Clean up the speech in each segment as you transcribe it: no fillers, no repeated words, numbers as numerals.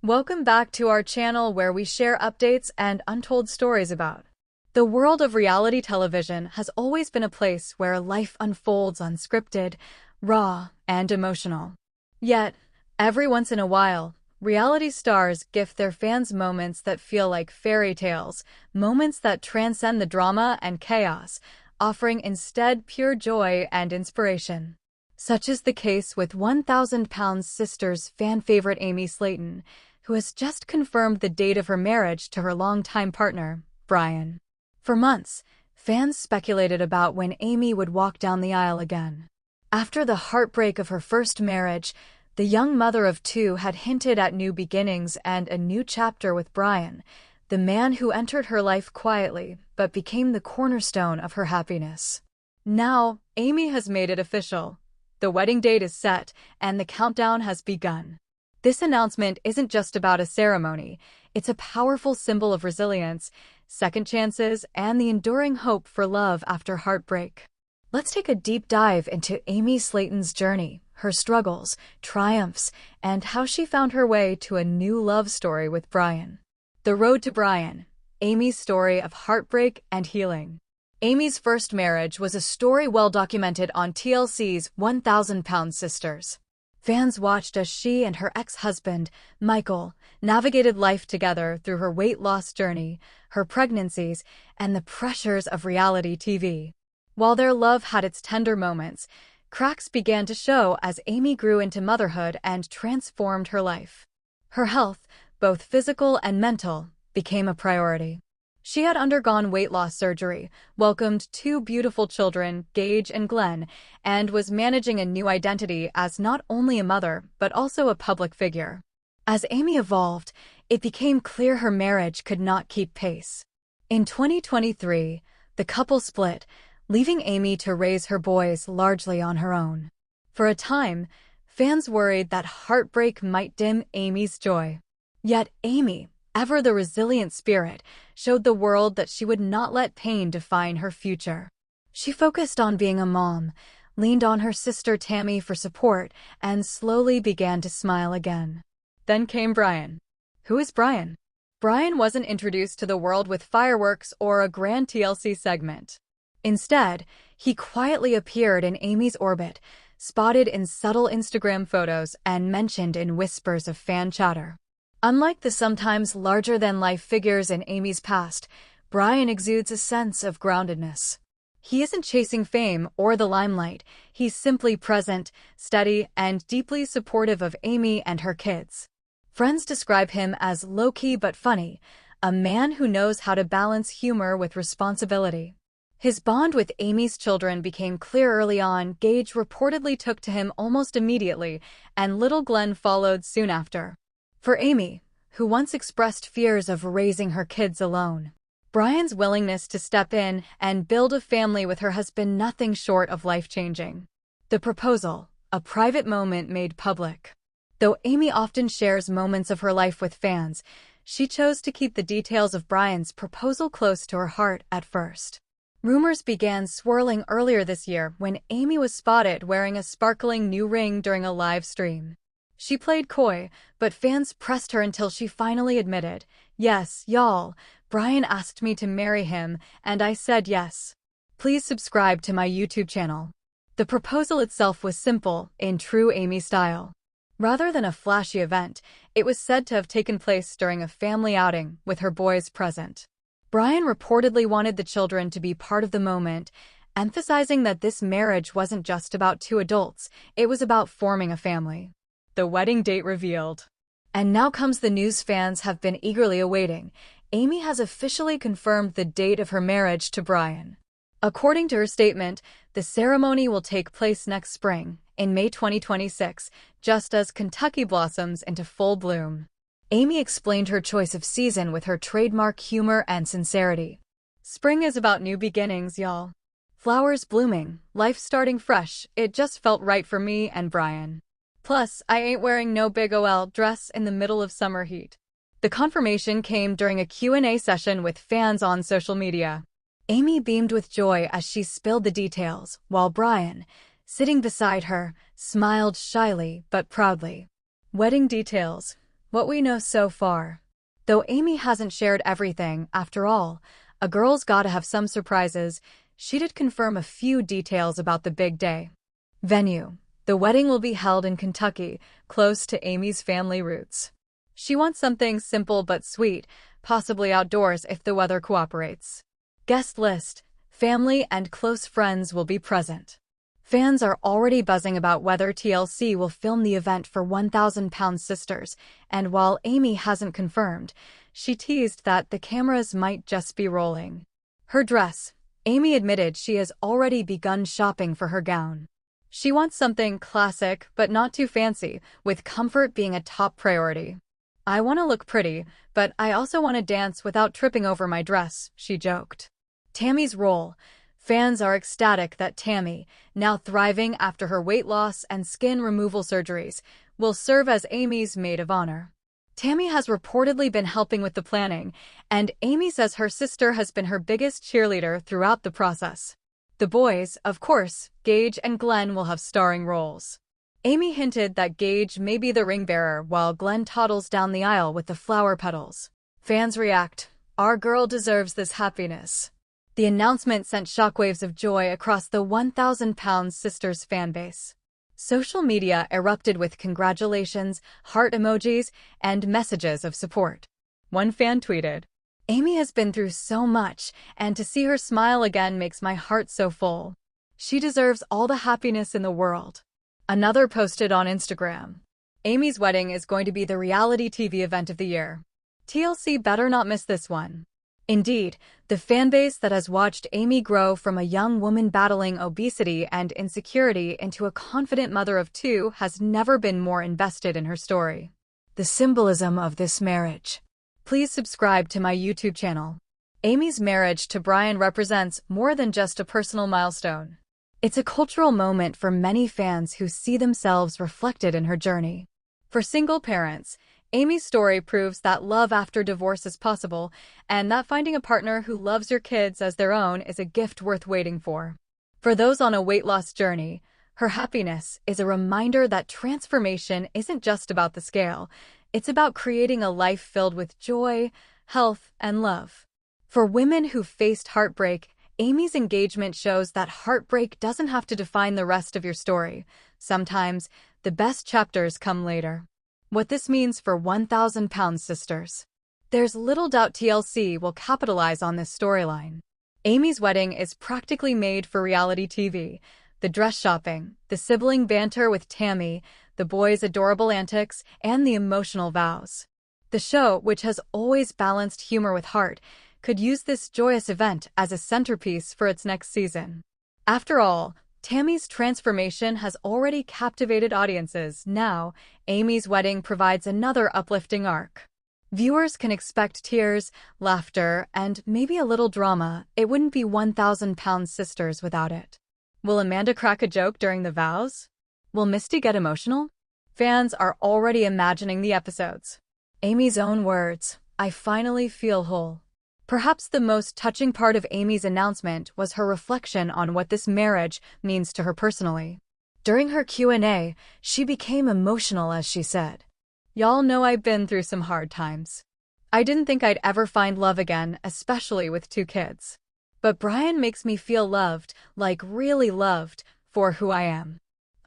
Welcome back to our channel where we share updates and untold stories about. The world of reality television has always been a place where life unfolds unscripted, raw, and emotional. Yet, every once in a while, reality stars gift their fans moments that feel like fairy tales, moments that transcend the drama and chaos, offering instead pure joy and inspiration. Such is the case with 1,000 Sisters fan favorite Amy Slaton, who has just confirmed the date of her marriage to her longtime partner, Brian. For months, fans speculated about when Amy would walk down the aisle again. After the heartbreak of her first marriage, the young mother of two had hinted at new beginnings and a new chapter with Brian, the man who entered her life quietly but became the cornerstone of her happiness. Now, Amy has made it official. The wedding date is set, and the countdown has begun. This announcement isn't just about a ceremony, it's a powerful symbol of resilience, second chances, and the enduring hope for love after heartbreak. Let's take a deep dive into Amy Slaton's journey, her struggles, triumphs, and how she found her way to a new love story with Brian. The Road to Brian, Amy's story of heartbreak and healing. Amy's first marriage was a story well documented on TLC's 1,000 Sisters. Fans watched as she and her ex-husband, Michael, navigated life together through her weight loss journey, her pregnancies, and the pressures of reality TV. While their love had its tender moments, cracks began to show as Amy grew into motherhood and transformed her life. Her health, both physical and mental, became a priority. She had undergone weight loss surgery, welcomed two beautiful children, Gage and Glenn, and was managing a new identity as not only a mother but also a public figure. As Amy evolved, it became clear her marriage could not keep pace. In 2023, the couple split, leaving Amy to raise her boys largely on her own. For a time, fans worried that heartbreak might dim Amy's joy. Yet Amy, ever the resilient spirit, showed the world that she would not let pain define her future. She focused on being a mom, leaned on her sister Tammy for support, and slowly began to smile again. Then came Brian. Who is Brian? Brian wasn't introduced to the world with fireworks or a grand TLC segment. Instead, he quietly appeared in Amy's orbit, spotted in subtle Instagram photos and mentioned in whispers of fan chatter. Unlike the sometimes larger-than-life figures in Amy's past, Brian exudes a sense of groundedness. He isn't chasing fame or the limelight, he's simply present, steady, and deeply supportive of Amy and her kids. Friends describe him as low-key but funny, a man who knows how to balance humor with responsibility. His bond with Amy's children became clear early on. Gage reportedly took to him almost immediately, and little Glenn followed soon after. For Amy, who once expressed fears of raising her kids alone, Brian's willingness to step in and build a family with her has been nothing short of life-changing. The proposal, a private moment made public. Though Amy often shares moments of her life with fans, she chose to keep the details of Brian's proposal close to her heart at first. Rumors began swirling earlier this year when Amy was spotted wearing a sparkling new ring during a live stream. She played coy, but fans pressed her until she finally admitted, "Yes, y'all, Brian asked me to marry him, and I said yes. Please subscribe to my YouTube channel." The proposal itself was simple, in true Amy style. Rather than a flashy event, it was said to have taken place during a family outing, with her boys present. Brian reportedly wanted the children to be part of the moment, emphasizing that this marriage wasn't just about two adults, it was about forming a family. The wedding date revealed. And now comes the news fans have been eagerly awaiting. Amy has officially confirmed the date of her marriage to Brian. According to her statement, the ceremony will take place next spring, in May 2026, just as Kentucky blossoms into full bloom. Amy explained her choice of season with her trademark humor and sincerity. "Spring is about new beginnings, y'all. Flowers blooming, life starting fresh, it just felt right for me and Brian. Plus, I ain't wearing no big OL dress in the middle of summer heat." The confirmation came during a Q&A session with fans on social media. Amy beamed with joy as she spilled the details, while Brian, sitting beside her, smiled shyly but proudly. Wedding details. What we know so far. Though Amy hasn't shared everything, after all, a girl's gotta have some surprises, she did confirm a few details about the big day. Venue. The wedding will be held in Kentucky, close to Amy's family roots. She wants something simple but sweet, possibly outdoors if the weather cooperates. Guest list. Family and close friends will be present. Fans are already buzzing about whether TLC will film the event for 1,000 Sisters, and while Amy hasn't confirmed, she teased that the cameras might just be rolling. Her dress. Amy admitted she has already begun shopping for her gown. She wants something classic but not too fancy, with comfort being a top priority. I want to look pretty, but I also want to dance without tripping over my dress, she joked. Tammy's role. Fans are ecstatic that Tammy, now thriving after her weight loss and skin removal surgeries, will serve as Amy's maid of honor. Tammy has reportedly been helping with the planning, and Amy says her sister has been her biggest cheerleader throughout the process. The boys, of course, Gage and Glenn, will have starring roles. Amy hinted that Gage may be the ring bearer while Glenn toddles down the aisle with the flower petals. Fans react. Our girl deserves this happiness. The announcement sent shockwaves of joy across the 1,000 Sisters fanbase. Social media erupted with congratulations, heart emojis, and messages of support. One fan tweeted, "Amy has been through so much, and to see her smile again makes my heart so full. She deserves all the happiness in the world." Another posted on Instagram, "Amy's wedding is going to be the reality TV event of the year. TLC better not miss this one." Indeed, the fanbase that has watched Amy grow from a young woman battling obesity and insecurity into a confident mother of two has never been more invested in her story. The symbolism of this marriage. Please subscribe to my YouTube channel. Amy's marriage to Brian represents more than just a personal milestone. It's a cultural moment for many fans who see themselves reflected in her journey. For single parents, Amy's story proves that love after divorce is possible, and that finding a partner who loves your kids as their own is a gift worth waiting for. For those on a weight loss journey, her happiness is a reminder that transformation isn't just about the scale, it's about creating a life filled with joy, health, and love. For women who faced heartbreak, Amy's engagement shows that heartbreak doesn't have to define the rest of your story. Sometimes, the best chapters come later. What this means for 1,000 Sisters. There's little doubt TLC will capitalize on this storyline. Amy's wedding is practically made for reality TV. The dress shopping, the sibling banter with Tammy, the boys' adorable antics, and the emotional vows. The show, which has always balanced humor with heart, could use this joyous event as a centerpiece for its next season. After all, Tammy's transformation has already captivated audiences. Now, Amy's wedding provides another uplifting arc. Viewers can expect tears, laughter, and maybe a little drama. It wouldn't be 1,000 Sisters without it. Will Amanda crack a joke during the vows? Will Misty get emotional? Fans are already imagining the episodes. Amy's own words, "I finally feel whole." Perhaps the most touching part of Amy's announcement was her reflection on what this marriage means to her personally. During her Q&A, she became emotional as she said, "Y'all know I've been through some hard times. I didn't think I'd ever find love again, especially with 2 kids. But Brian makes me feel loved, like really loved, for who I am.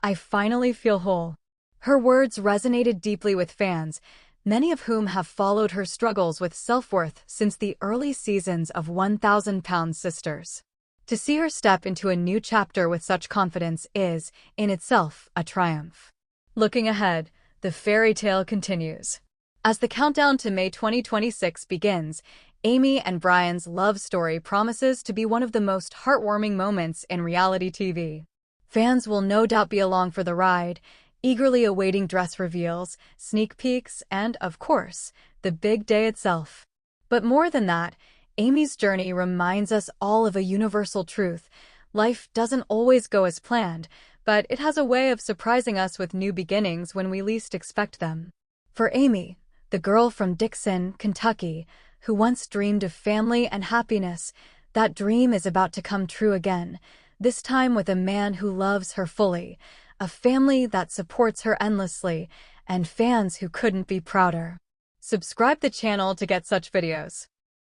I finally feel whole." Her words resonated deeply with fans, many of whom have followed her struggles with self-worth since the early seasons of 1,000 Sisters. To see her step into a new chapter with such confidence is, in itself, a triumph. Looking ahead, the fairy tale continues. As the countdown to May 2026 begins, Amy and Brian's love story promises to be one of the most heartwarming moments in reality TV. Fans will no doubt be along for the ride, eagerly awaiting dress reveals, sneak peeks, and, of course, the big day itself. But more than that, Amy's journey reminds us all of a universal truth. Life doesn't always go as planned, but it has a way of surprising us with new beginnings when we least expect them. For Amy, the girl from Dixon, Kentucky, who once dreamed of family and happiness, that dream is about to come true again, this time with a man who loves her fully, a family that supports her endlessly, and fans who couldn't be prouder. Subscribe the channel to get such videos.